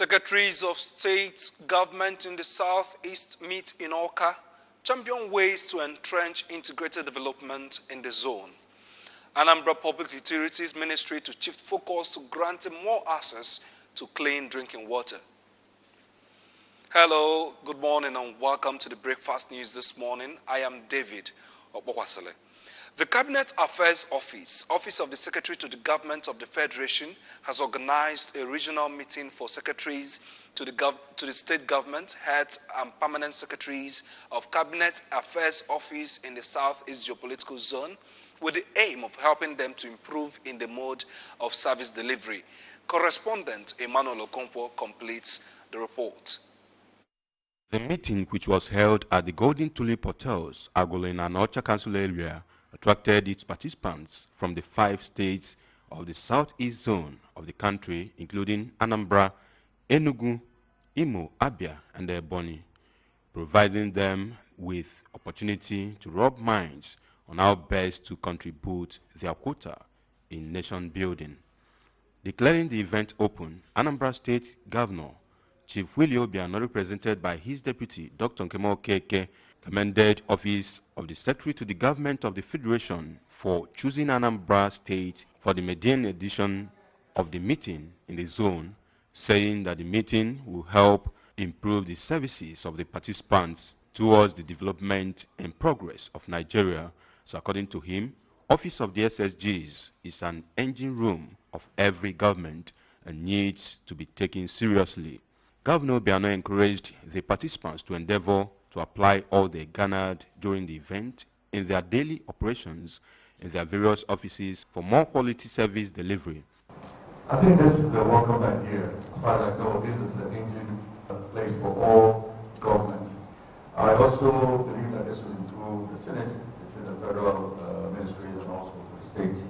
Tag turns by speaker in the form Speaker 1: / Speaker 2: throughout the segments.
Speaker 1: Secretaries of state government in the southeast meet in Awka, champion ways to entrench integrated development in the zone. Anambra Public Utilities Ministry to shift focus to granting more access to clean drinking water. Hello, good morning and welcome to the Breakfast News this morning. I am David Obokwasele. The Cabinet Affairs Office of the Secretary to the Government of the Federation, has organized a regional meeting for secretaries to the state government, heads and permanent secretaries of Cabinet Affairs Office in the Southeast Geopolitical Zone, with the aim of helping them to improve in the mode of service delivery. Correspondent Emmanuel Okonkwo completes the report.
Speaker 2: The meeting, which was held at the Golden Tulip Hotels, Agolo in Anocha Council area, attracted its participants from the 5 states of the southeast zone of the country, including Anambra, Enugu, Imo, Abia, and Ebonyi, providing them with opportunity to rub minds on how best to contribute their quota in nation building. Declaring the event open, Anambra State Governor Chief Willie Obiano, represented by his deputy, Dr. Nkemo Keke, commended Office of the Secretary to the Government of the Federation for choosing Anambra State for the Median edition of the meeting in the zone, saying that the meeting will help improve the services of the participants towards the development and progress of Nigeria. So according to him, Office of the SSGs is an engine room of every government and needs to be taken seriously. Governor Obiano encouraged the participants to endeavor to apply all they garnered during the event in their daily operations in their various offices for more quality service delivery.
Speaker 3: I think this is a welcome idea. As far as I know, this is the engine place for all governments. I also believe that this will improve the synergy between the federal ministries and also the states.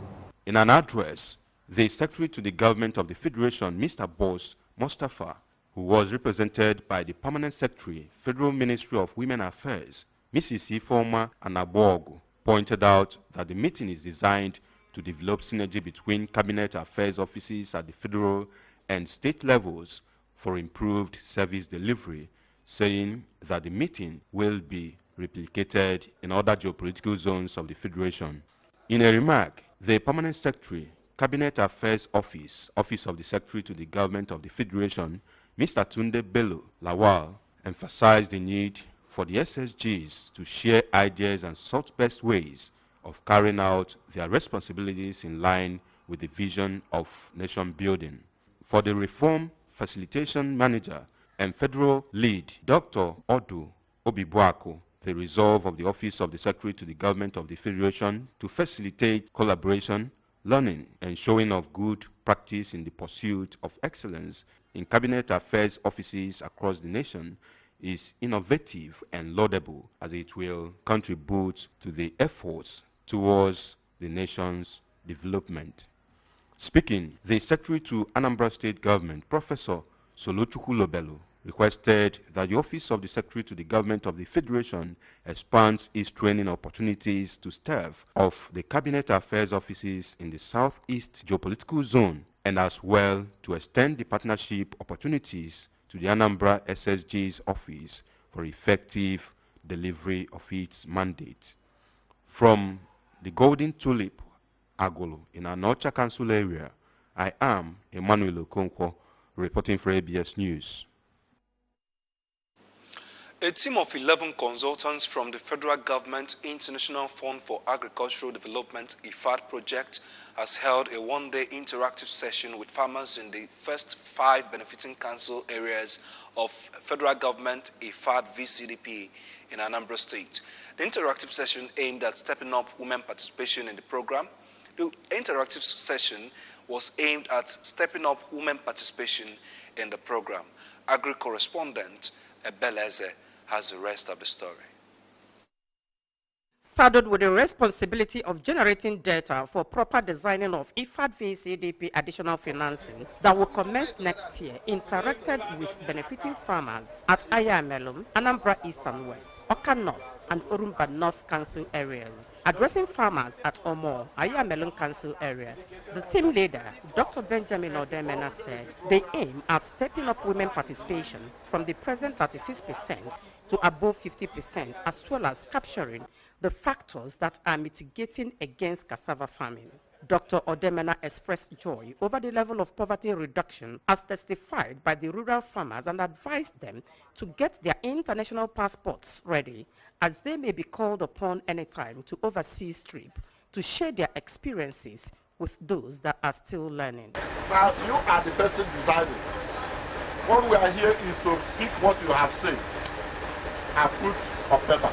Speaker 2: In an address, the Secretary to the Government of the Federation, Mr. Boss Mustafa, who was represented by the Permanent Secretary, Federal Ministry of Women Affairs, Mrs. Ifoma Anabogu, pointed out that the meeting is designed to develop synergy between Cabinet Affairs Offices at the federal and state levels for improved service delivery, saying that the meeting will be replicated in other geopolitical zones of the Federation. In a remark, the Permanent Secretary, Cabinet Affairs Office of the Secretary to the Government of the Federation, Mr. Tunde Bello Lawal, emphasized the need for the SSGs to share ideas and sought best ways of carrying out their responsibilities in line with the vision of nation building. For the Reform Facilitation Manager and Federal Lead, Dr. Odu Obibuako, the resolve of the Office of the Secretary to the Government of the Federation to facilitate collaboration, learning, and showing of good practice in the pursuit of excellence in Cabinet Affairs Offices across the nation is innovative and laudable, as it will contribute to the efforts towards the nation's development. Speaking, the Secretary to Anambra State Government, Professor Soluchukwu Lobelu, requested that the Office of the Secretary to the Government of the Federation expands its training opportunities to staff of the Cabinet Affairs Offices in the Southeast Geopolitical Zone, and as well to extend the partnership opportunities to the Anambra SSG's office for effective delivery of its mandate. From the Golden Tulip, Agolo, in Anocha Council area, I am Emmanuel Okonkwo, reporting for ABS News.
Speaker 1: A team of 11 consultants from the Federal Government International Fund for Agricultural Development IFAD project has held a one-day interactive session with farmers in the first 5 benefiting council areas of Federal Government IFAD VCDP in Anambra State. The interactive session aimed at stepping up women participation in the program. The interactive session was aimed at stepping up women participation in the program. Agri correspondent Ebeleze has the rest of the story.
Speaker 4: saddled with the responsibility of generating data for proper designing of IFAD VCDP additional financing that will commence next year, interacted with benefiting farmers at Ayamelum, Anambra East and West, Oka North, and Orumba North Council areas. Addressing farmers at Omo, Ayamelum Council area, the team leader, Dr. Benjamin Odemena, said they aim at stepping up women participation from the present 36% to above 50%, as well as capturing the factors that are mitigating against cassava farming. Dr. Odemena expressed joy over the level of poverty reduction as testified by the rural farmers and advised them to get their international passports ready, as they may be called upon anytime to overseas trip to share their experiences with those that are still learning.
Speaker 5: Now you are the person designing. What we are here is to pick what you have said and put on paper.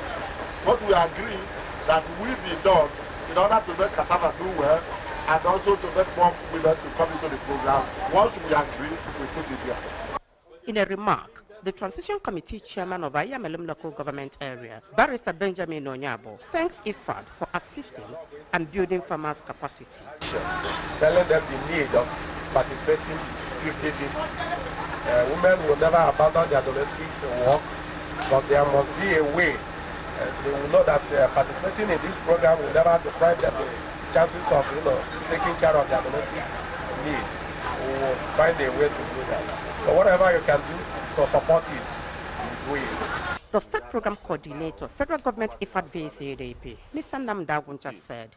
Speaker 5: What we agree that will be done in order to make cassava do well and also to make more women to come into the program. Once we agree, we put it here.
Speaker 4: In a remark, the Transition Committee Chairman of Ayamelum Local Government Area, Barrister Benjamin Onyabo, thanked IFAD for assisting and building farmers' capacity.
Speaker 6: Telling them the need of participating 50-50. Women will never abandon their domestic work, but there must be a way. They will know that participating in this program will never deprive them of chances of taking care of their domestic need. We will find a way to do that. So whatever you can do to support it, do it.
Speaker 4: The State Program Coordinator, Federal Government IFAD VCDP, Mr. Anambra, said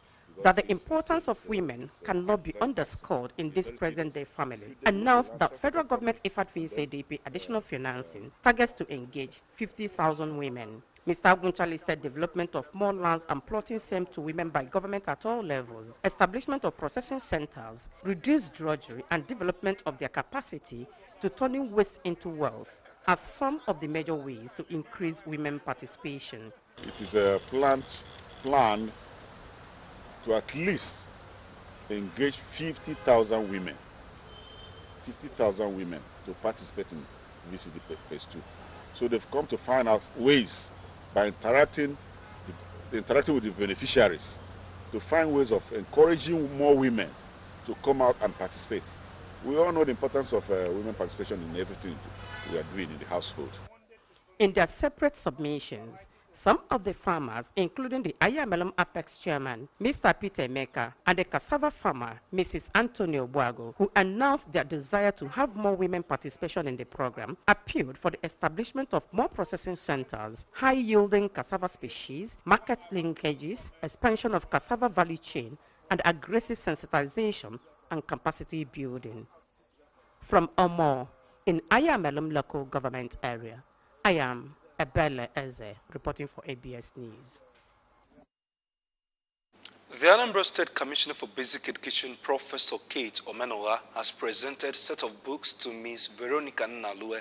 Speaker 4: that the importance of women cannot be underscored in this present-day family, announced that Federal Government IFAD VCDP additional financing targets to engage 50,000 women. Mr. Aguncha listed development of more lands and plotting same to women by government at all levels, establishment of processing centers, reduced drudgery, and development of their capacity to turning waste into wealth as some of the major ways to increase women participation.
Speaker 5: It is a plan to at least engage 50,000 women. 50,000 women to participate in VCD Phase 2. So they've come to find out ways by interacting with the beneficiaries to find ways of encouraging more women to come out and participate. We all know the importance of women participation in everything we are doing in the household.
Speaker 4: In their separate submissions, some of the farmers, including the Ayamelum Apex chairman, Mr. Peter Meka, and the cassava farmer, Mrs. Antonio Buago, who announced their desire to have more women participation in the program, appealed for the establishment of more processing centers, high-yielding cassava species, market linkages, expansion of cassava value chain, and aggressive sensitization and capacity building. From Omo, in Ayamelum Local Government Area, I am Ebele Eze, reporting for ABS News.
Speaker 1: The Anambra State Commissioner for Basic Education, Professor Kate Omenola, has presented a set of books to Ms. Veronica Nalue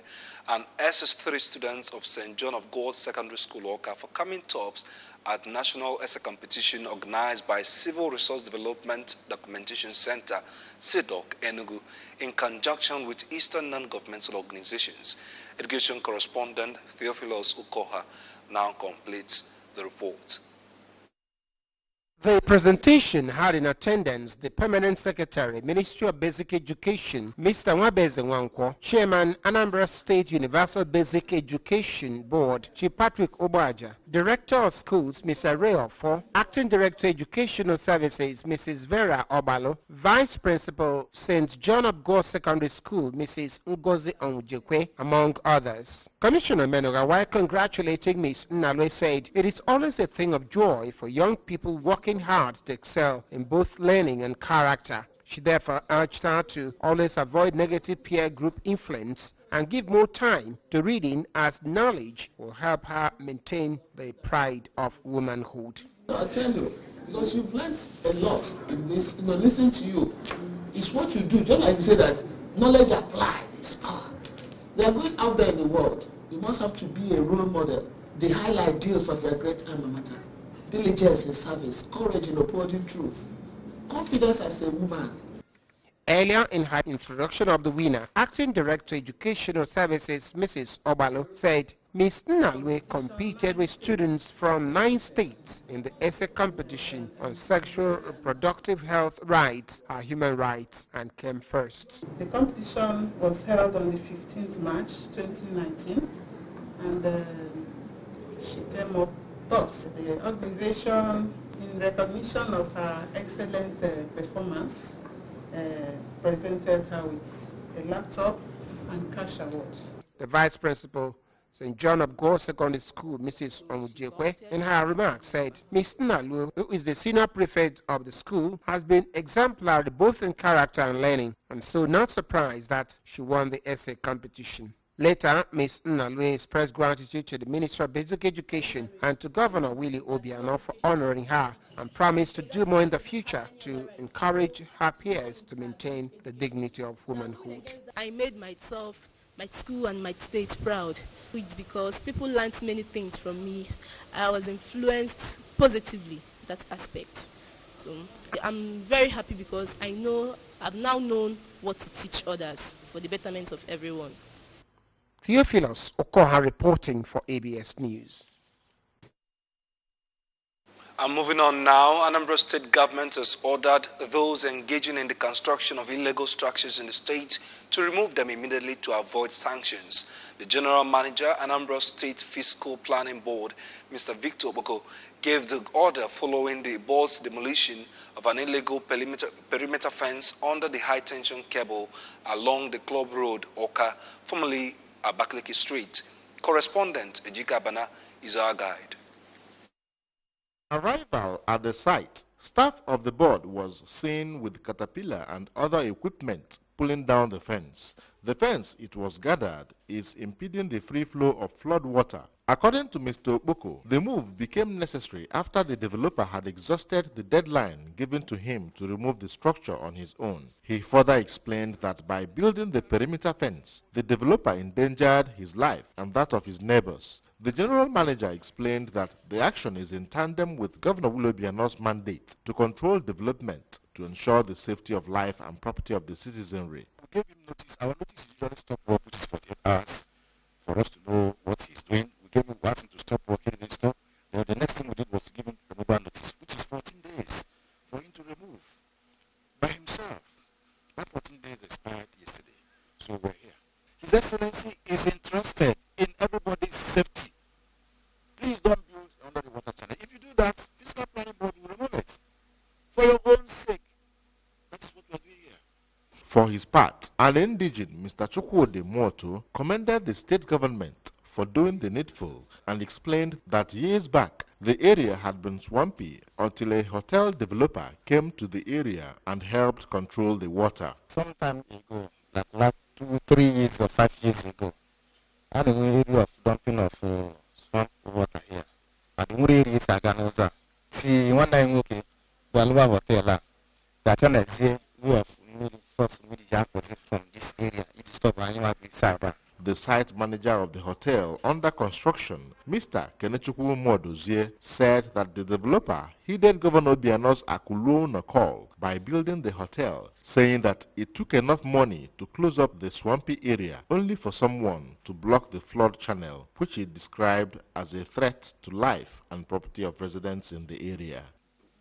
Speaker 1: and SS3 students of St. John of God Secondary School, Oka, for coming tops at National Essay Competition organized by Civil Resource Development Documentation Center, CIDOC, Enugu, in conjunction with Eastern non-governmental organizations. Education correspondent Theophilus Ukoha now completes the report.
Speaker 7: The presentation had in attendance the Permanent Secretary, Ministry of Basic Education, Mr. Nwabeze Nwankwo, Chairman, Anambra State Universal Basic Education Board, Chief Patrick Obaja, Director of Schools, Mr. Ray Ofo, Acting Director Educational Services, Mrs. Vera Obalo, Vice Principal, St. John of God Secondary School, Mrs. Ngozi Onwujekwe, among others. Commissioner Menoga, while congratulating Ms. Nalwe, said it is always a thing of joy for young people working hard to excel in both learning and character. She therefore urged her to always avoid negative peer group influence and give more time to reading, as knowledge will help her maintain the pride of womanhood.
Speaker 8: I'll tell you, because you've learned a lot in this, listening to you, it's what you do. Just like you say that knowledge applied is power. They are going out there in the world. You must have to be a role model. The high ideals of your great alma mater. Diligence in service, courage in upholding truth, confidence as a woman.
Speaker 7: Earlier in her introduction of the winner, Acting Director Educational Services, Mrs. Obalo, said Ms. Nnalwe competed with students from 9 states in the essay competition on sexual reproductive health rights, human rights, and came first.
Speaker 9: The competition was held on the 15th March 2019, and she came up top. The organization, in recognition of her excellent performance, presented her with a laptop and cash award.
Speaker 7: The vice principal, St. John of God Secondary School, Mrs. Onwujekwe, in her remarks said, Ms. Nnalwe, who is the senior prefect of the school, has been exemplary both in character and learning, and so not surprised that she won the essay competition. Later, Ms. Nnalwe expressed gratitude to the Minister of Basic Education and to Governor Willie Obiano for honoring her and promised to do more in the future to encourage her peers to maintain the dignity of womanhood.
Speaker 10: I made myself, my school and my state proud. It's because people learned many things from me. I was influenced positively in that aspect. So I'm very happy because I've now known what to teach others for the betterment of everyone.
Speaker 7: Theophilus Okoha reporting for ABS News.
Speaker 1: And moving on now, Anambra State government has ordered those engaging in the construction of illegal structures in the state to remove them immediately to avoid sanctions. The General Manager, Anambra State Fiscal Planning Board, Mr. Victor Oboko, gave the order following the board's demolition of an illegal perimeter fence under the high-tension cable along the Club Road, Oka, formerly Abakaliki Street. Correspondent Ejika Bana is our guide.
Speaker 5: Arrival at the site, staff of the board was seen with caterpillar and other equipment pulling down the fence. The fence, it was gathered, is impeding the free flow of flood water. According to Mr. Oboko, the move became necessary after the developer had exhausted the deadline given to him to remove the structure on his own. He further explained that by building the perimeter fence, the developer endangered his life and that of his neighbors. The general manager explained that the action is in tandem with Governor Willie Obiano's mandate to control development to ensure the safety of life and property of the citizenry.
Speaker 11: We gave him notice. Our notice usually stop work, which is 48 hours, for us to know what he's doing. We gave him, asked him to stop working in store. Then the next thing we did was to give him removal notice, which is 14 days for him to remove by himself. That 14 days expired yesterday, so we're here. His Excellency is interested in everybody's safety. Please don't build under the water channel. If you do that, Fiscal Planning Board will remove it. For your own sake. That is what we are doing here.
Speaker 5: For his part, an indigene, Mr. Chukwudi Moto, commended the state government for doing the needful and explained that years back, the area had been swampy until a hotel developer came to the area and helped control the water.
Speaker 11: Some time ago, like 2, 3 years or 5 years ago, I had an area of dumping of swamp water here. And the area is Aganoza. See, one time, okay, Walua Hotel, that one I see, we have source from this area. It is top animal beside.
Speaker 5: The site manager of the hotel under construction, Mr. Kenechukwu Modozie, said that the developer heeded Governor Obiano's Akulona call by building the hotel, saying that it took enough money to close up the swampy area only for someone to block the flood channel, which he described as a threat to life and property of residents in the area.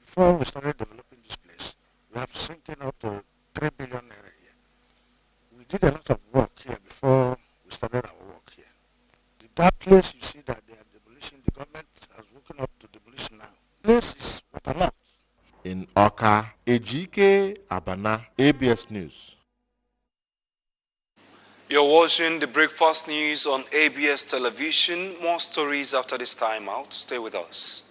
Speaker 11: Before we started developing this place, we have sinking up to 3 billion naira here. We did a lot of work here before we started our work here. That place you see that they are demolishing, the government has woken up to demolition now. Place is waterlogged.
Speaker 5: In Oka, Ejike Abana, ABS News.
Speaker 1: You're watching the Breakfast News on ABS Television. More stories after this time out. Stay with us.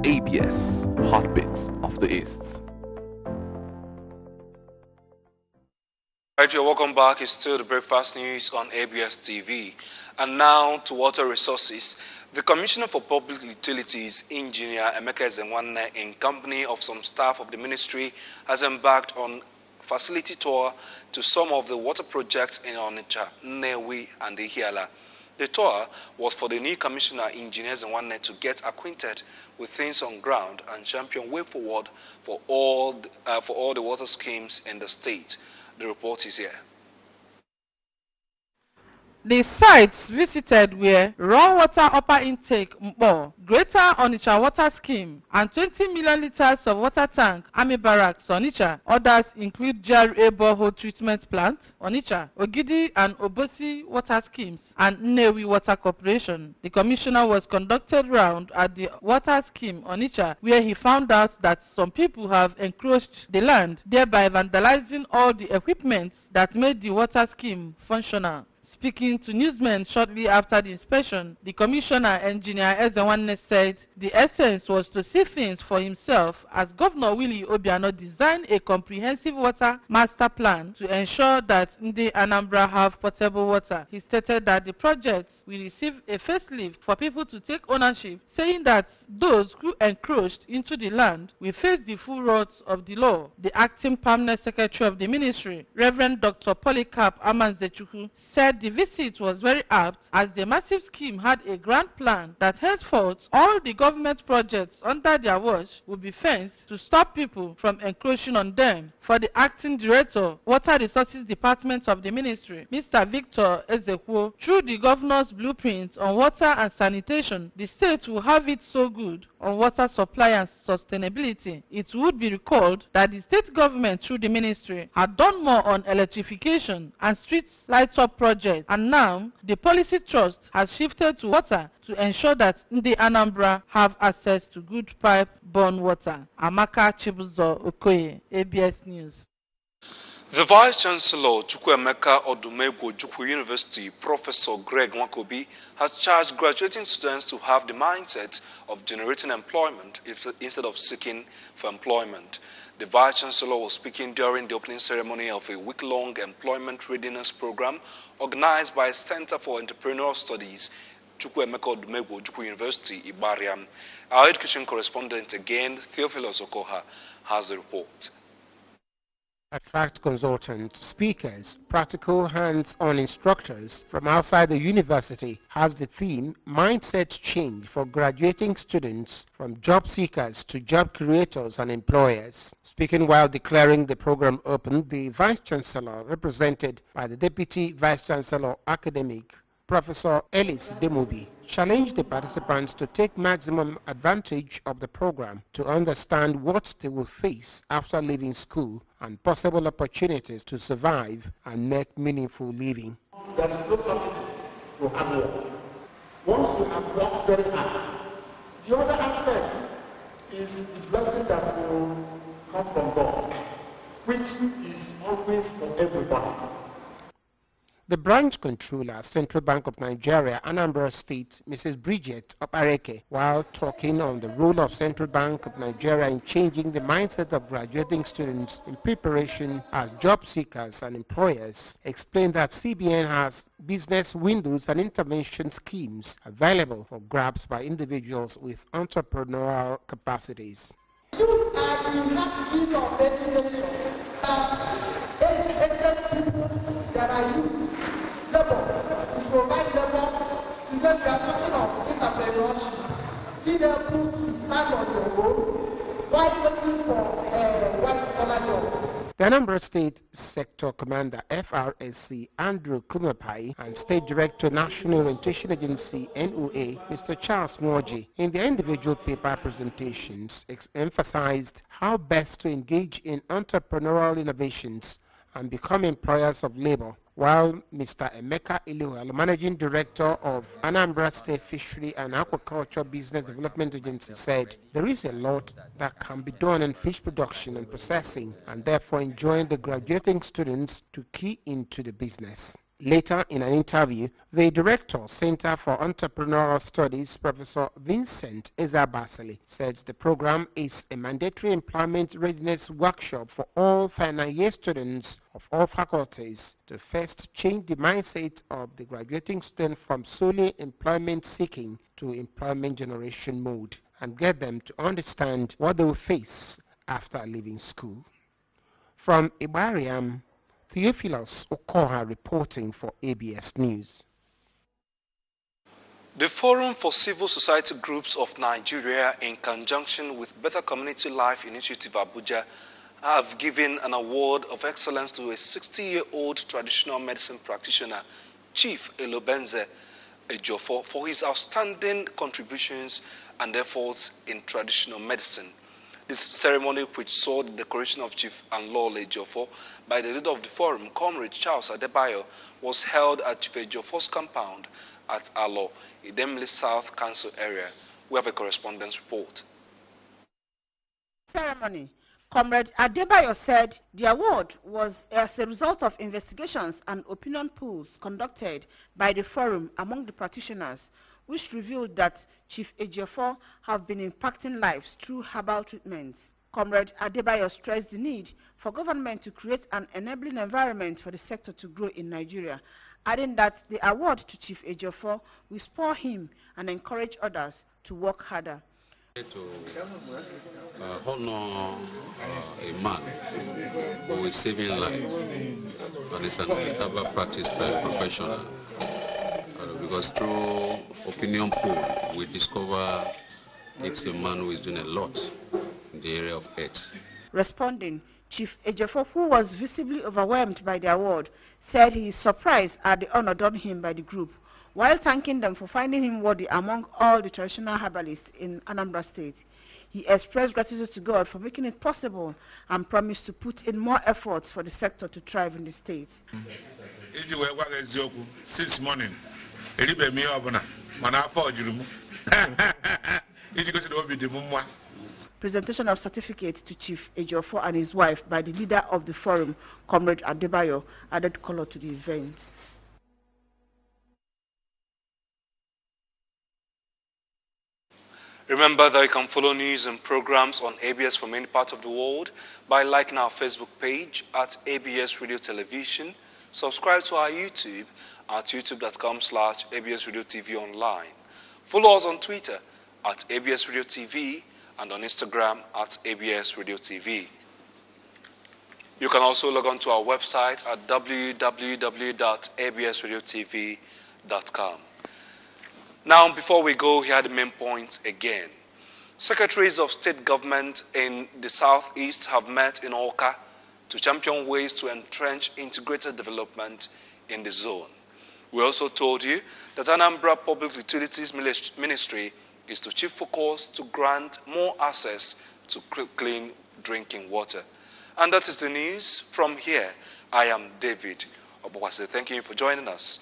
Speaker 12: ABS, Heartbeats of the East.
Speaker 1: Right, you're welcome back. It's still the Breakfast News on ABS TV. And now to water resources. The Commissioner for Public Utilities, Engineer Emeka Ezenwanne, in company of some staff of the ministry, has embarked on facility tour to some of the water projects in Onitsha, Nnewi, and Ihiala. The tour was for the new Commissioner, Engineer Ezenwanne, to get acquainted with things on ground and champion way forward for all the water schemes in the state. The report is here.
Speaker 13: The sites visited were raw water upper intake Mpo, Greater Onitsha Water Scheme, and 20 million liters of water tank, Army Barracks, Onitsha. Others include GRA Borehole Treatment Plant, Onitsha, Ogidi and Obosi Water Schemes, and Nnewi Water Corporation. The commissioner was conducted round at the water scheme, Onitsha, where he found out that some people have encroached the land, thereby vandalizing all the equipment that made the water scheme functional. Speaking to newsmen shortly after the inspection, the Commissioner, Engineer Ezenwanne, said the essence was to see things for himself as Governor Willie Obiano designed a comprehensive water master plan to ensure that the Anambra have potable water. He stated that the projects will receive a facelift for people to take ownership, saying that those who encroached into the land will face the full wrath of the law. The acting permanent secretary of the ministry, Reverend Dr. Polycarp Amanzechukwu, said the visit was very apt as the massive scheme had a grand plan that henceforth all the government projects under their watch will be fenced to stop people from encroaching on them. For the acting director, Water Resources Department of the ministry, Mr. Victor Ezekwo, through the governor's blueprint on water and sanitation, the state will have it so good on water supply and sustainability. It would be recalled that the state government through the ministry had done more on electrification and streets light-up projects, and now the policy trust has shifted to water to ensure that the Anambra have access to good pipe-borne water. Amaka Chibuzo Okoye, ABS News.
Speaker 1: The Vice-Chancellor, Chukwuemeka Odumegwu Ojukwu University, Professor Greg Nwakobi, has charged graduating students to have the mindset of generating employment instead of seeking for employment. The Vice-Chancellor was speaking during the opening ceremony of a week-long employment readiness program organized by Center for Entrepreneurial Studies, Chukwuemeka Odumegwu Ojukwu University, Ibariam. Our education correspondent again, Theophilus Okoha, has a report.
Speaker 7: Attract consultants, speakers, practical hands-on instructors from outside the university has the theme Mindset Change for graduating students from job seekers to job creators and employers. Speaking while declaring the program open, the Vice-Chancellor, represented by the Deputy Vice-Chancellor Academic, Professor Ellis Demobi, challenged the participants to take maximum advantage of the program to understand what they will face after leaving school and possible opportunities to survive and make meaningful living.
Speaker 14: There is no substitute to hard work. Once you have worked very hard, the other aspect is the blessing that will come from God, which is always for everybody.
Speaker 7: The branch controller, Central Bank of Nigeria, Anambra State, Mrs. Bridget Opareke, while talking on the role of Central Bank of Nigeria in changing the mindset of graduating students in preparation as job seekers and employers, explained that CBN has business windows and intervention schemes available for grabs by individuals with entrepreneurial capacities.
Speaker 15: Youth are the heartbeat of education. Educated people, there are youths. Labor, we provide labor. Today we are talking of entrepreneurship. Being able to stand on your own while waiting for a white-collar job.
Speaker 7: The Anambra State Sector Commander, FRSC, Andrew Kumapai, and State Director, National Orientation Agency, NOA, Mr. Charles Mwoji, in their individual paper presentations, emphasized how best to engage in entrepreneurial innovations and become employers of labor, while Mr. Emeka Iluel, Managing Director of Anambra State Fishery and Aquaculture Business Development Agency, said there is a lot that can be done in fish production and processing, and therefore enjoined the graduating students to key into the business. Later, in an interview, the director, Center for Entrepreneurial Studies, Professor Vincent Ezabasili, said the program is a mandatory employment readiness workshop for all final year students of all faculties to first change the mindset of the graduating student from solely employment seeking to employment generation mode and get them to understand what they will face after leaving school. From Ibariam, Theophilus Okoha reporting for ABS News.
Speaker 1: The Forum for Civil Society Groups of Nigeria, in conjunction with Better Community Life Initiative Abuja, have given an award of excellence to a 60-year-old traditional medicine practitioner, Chief Elobenze Ejiofor, for his outstanding contributions and efforts in traditional medicine. This ceremony, which saw the decoration of Chief Anlole Ejiofor by the leader of the forum, Comrade Charles Adebayo, was held at Chief Ejiofor's compound at Alo, Idemili South Council area. We have a correspondence report.
Speaker 16: Ceremony. Comrade Adebayo said the award was as a result of investigations and opinion polls conducted by the forum among the practitioners, which revealed that Chief Ejiofor have been impacting lives through herbal treatments. Comrade Adebayo stressed the need for government to create an enabling environment for the sector to grow in Nigeria, adding that the award to Chief Ejiofor will spur him and encourage others to work harder.
Speaker 17: To honor a man who is saving life, and it's an herbal practice by a professional. Because through opinion poll, we discover it's a man who is doing a lot in the area of health.
Speaker 16: Responding, Chief Ejiofor, who was visibly overwhelmed by the award, said he is surprised at the honor done him by the group, while thanking them for finding him worthy among all the traditional herbalists in Anambra State. He expressed gratitude to God for making it possible and promised to put in more efforts for the sector to thrive in the state.
Speaker 18: Since morning,
Speaker 16: Presentation of certificate to Chief Ejiofor and his wife by the leader of the forum, Comrade Adebayo, added color to the event.
Speaker 1: Remember that you can follow news and programs on ABS from any part of the world by liking our Facebook page at ABS Radio Television. Subscribe to our YouTube at youtube.com/ABS Radio TV Online. Follow us on Twitter at ABS Radio TV and on Instagram at ABS Radio TV. You can also log on to our website at www.absradiotv.com. Now, before we go, here are the main points again. Secretaries of state government in the southeast have met in Awka to champion ways to entrench integrated development in the zone. We also told you that Anambra Public Utilities Ministry is to chief focus to grant more access to clean drinking water. And that is the news from here. I am David Obowase. Thank you for joining us.